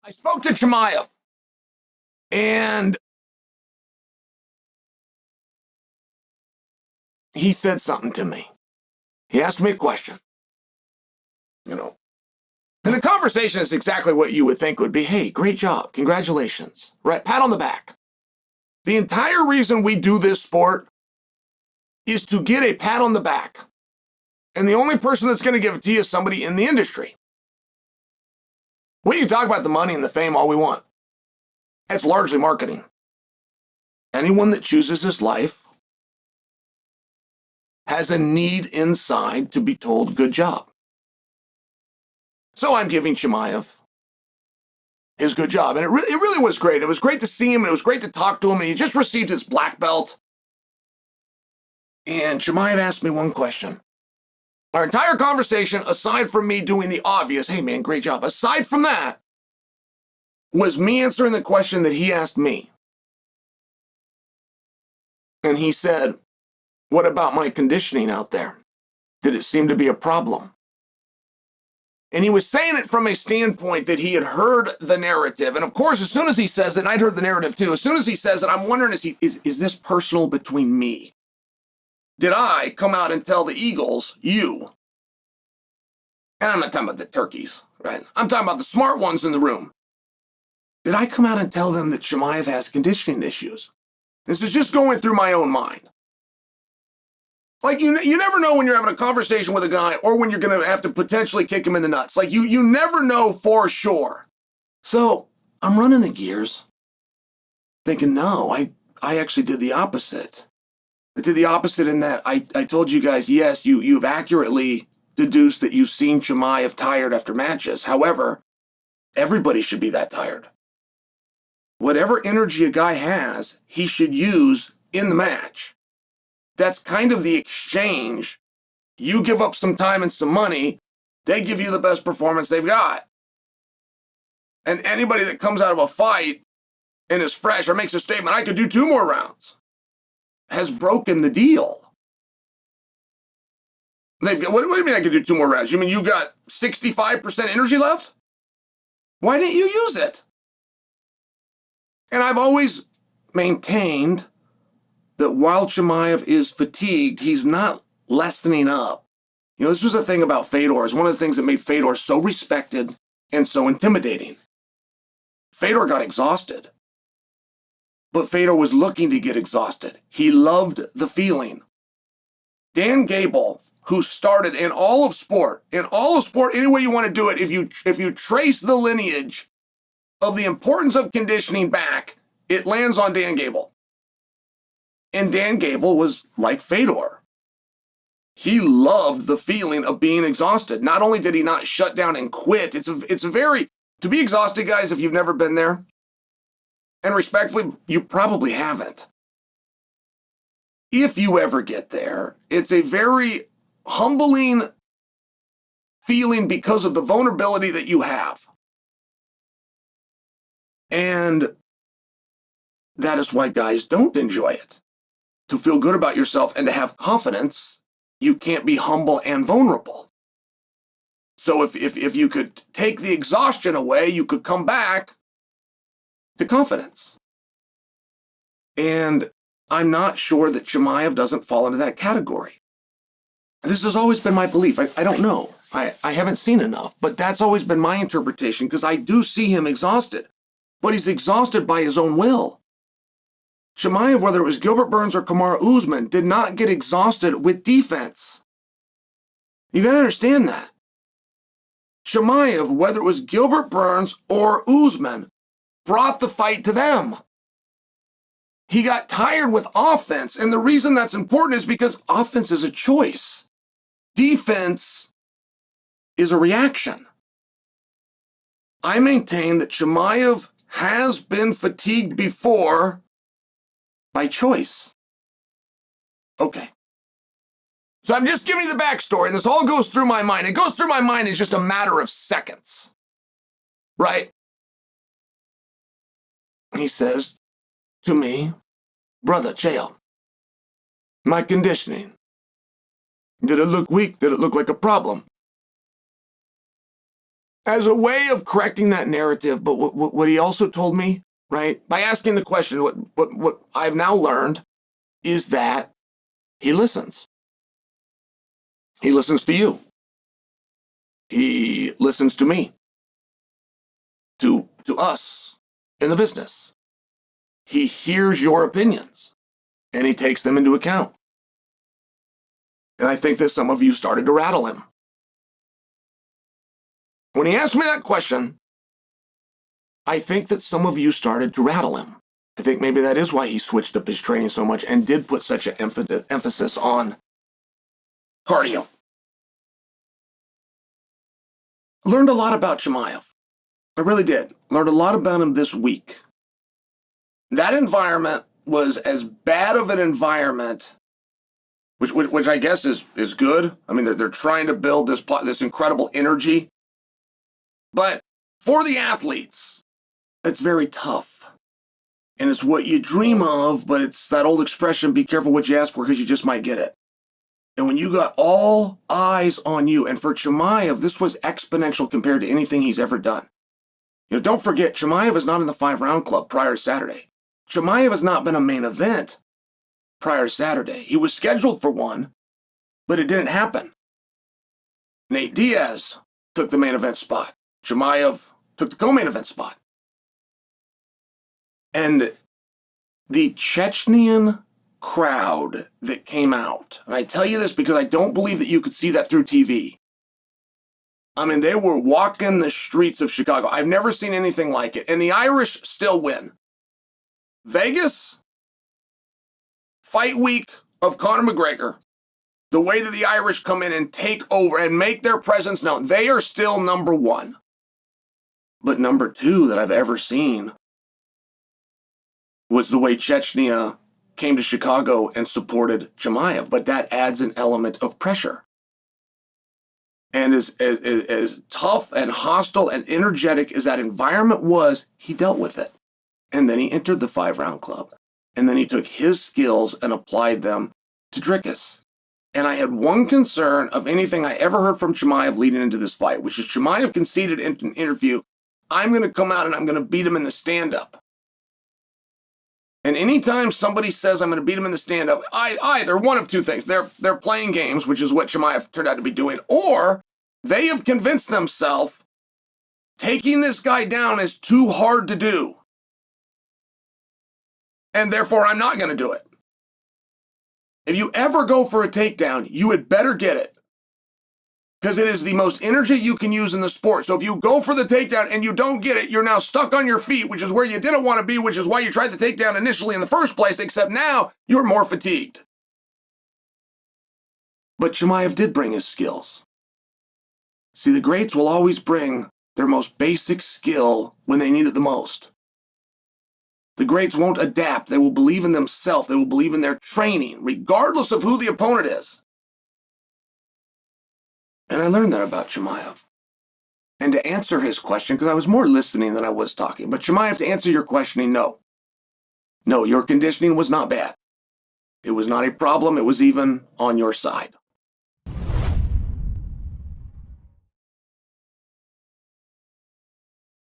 I spoke to Chimaev, and he said something to me. He asked me a question, and the conversation is exactly what you would think would be, hey, great job, congratulations, right? Pat on the back. The entire reason we do this sport is to get a pat on the back. And the only person that's going to give it to you is somebody in the industry. We can talk about the money and the fame all we want. It's largely marketing. Anyone that chooses this life has a need inside to be told, good job. So I'm giving Chimaev his good job. And it really was great. It was great to see him. And it was great to talk to him. And he just received his black belt. And Chimaev asked me one question. Our entire conversation, aside from me doing the obvious, hey man, great job, aside from that, was me answering the question that he asked me. And he said, what about my conditioning out there? Did it seem to be a problem? And he was saying it from a standpoint that he had heard the narrative. And of course, as soon as he says it, and I'd heard the narrative too, as soon as he says it, I'm wondering, is this personal between me? Did I come out and tell the Eagles, you? And I'm not talking about the turkeys, right? I'm talking about the smart ones in the room. Did I come out and tell them that Chimaev has conditioning issues? This is just going through my own mind. Like, you never know when you're having a conversation with a guy or when you're going to have to potentially kick him in the nuts. Like, you never know for sure. So I'm running the gears, thinking, no, I actually did the opposite. I did the opposite in that I told you guys, yes, you've accurately deduced that you've seen Chimaev tired after matches. However, everybody should be that tired. Whatever energy a guy has, he should use in the match. That's kind of the exchange. You give up some time and some money, they give you the best performance they've got. And anybody that comes out of a fight and is fresh or makes a statement, I could do 2 more rounds, has broken the deal. They've got, what do you mean I could do 2 more rounds? You mean you've got 65% energy left? Why didn't you use it? And I've always maintained that while Chimaev is fatigued, he's not lessening up. This was the thing about Fedor. It's one of the things that made Fedor so respected and so intimidating. Fedor got exhausted. But Fedor was looking to get exhausted. He loved the feeling. Dan Gable, who started in all of sport, any way you want to do it, if you trace the lineage of the importance of conditioning back, it lands on Dan Gable. And Dan Gable was like Fedor. He loved the feeling of being exhausted. Not only did he not shut down and quit, it's a very, to be exhausted, guys, if you've never been there, and respectfully, you probably haven't. If you ever get there, it's a very humbling feeling because of the vulnerability that you have. And that is why guys don't enjoy it. To feel good about yourself and to have confidence, you can't be humble and vulnerable. So if you could take the exhaustion away, you could come back to confidence. And I'm not sure that Chimaev doesn't fall into that category. This has always been my belief. I don't know. I haven't seen enough, but that's always been my interpretation because I do see him exhausted. But he's exhausted by his own will. Chimaev, whether it was Gilbert Burns or Kamaru Usman, did not get exhausted with defense. You got to understand that. Chimaev, whether it was Gilbert Burns or Usman, brought the fight to them. He got tired with offense, and the reason that's important is because offense is a choice. Defense is a reaction. I maintain that Chimaev has been fatigued before by choice. Okay. So I'm just giving you the backstory, and this all goes through my mind. It goes through my mind in just a matter of seconds. Right? He says to me, brother Chael, my conditioning, did it look weak? Did it look like a problem? as a way of correcting that narrative. But what he also told me, right, by asking the question, what I've now learned is that he listens. He listens to you. He listens to me, to us in the business. He hears your opinions and he takes them into account. And I think that some of you started to rattle him. When he asked me that question, I think that some of you started to rattle him. I think maybe that is why he switched up his training so much and did put such an emphasis on cardio. Learned a lot about Chimaev. I really did. Learned a lot about him this week. That environment was as bad of an environment, which I guess is good. I mean, they're trying to build this incredible energy. But for the athletes, it's very tough. And it's what you dream of, but it's that old expression, be careful what you ask for because you just might get it. And when you got all eyes on you, and for Chimaev, this was exponential compared to anything he's ever done. Don't forget, Chimaev is not in the 5-round club prior to Saturday. Chimaev has not been a main event prior to Saturday. He was scheduled for one, but it didn't happen. Nate Diaz took the main event spot. Chimaev took the co-main event spot. And the Chechnyan crowd that came out, and I tell you this because I don't believe that you could see that through TV. I mean, they were walking the streets of Chicago. I've never seen anything like it. And the Irish still win. Vegas, fight week of Conor McGregor, the way that the Irish come in and take over and make their presence known, they are still number one. But number two that I've ever seen was the way Chechnya came to Chicago and supported Chimaev. But that adds an element of pressure. And as tough and hostile and energetic as that environment was, he dealt with it. And then he entered the 5-round club. And then he took his skills and applied them to Dricus. And I had one concern of anything I ever heard from Chimaev leading into this fight, which is Chimaev conceded in an interview, I'm going to come out and I'm going to beat him in the stand-up. And anytime somebody says I'm going to beat him in the stand-up, either one of two things. They're playing games, which is what Chimaev turned out to be doing, or they have convinced themselves taking this guy down is too hard to do. And therefore, I'm not going to do it. If you ever go for a takedown, you had better get it. Because it is the most energy you can use in the sport. So if you go for the takedown and you don't get it, you're now stuck on your feet, which is where you didn't want to be, which is why you tried the takedown initially in the first place, except now you're more fatigued. But Chimaev did bring his skills. See, the greats will always bring their most basic skill when they need it the most. The greats won't adapt. They will believe in themselves. They will believe in their training, regardless of who the opponent is. And I learned that about Chimaev. And to answer his question, because I was more listening than I was talking, but Chimaev, to answer your questioning, no. No, your conditioning was not bad. It was not a problem. It was even on your side.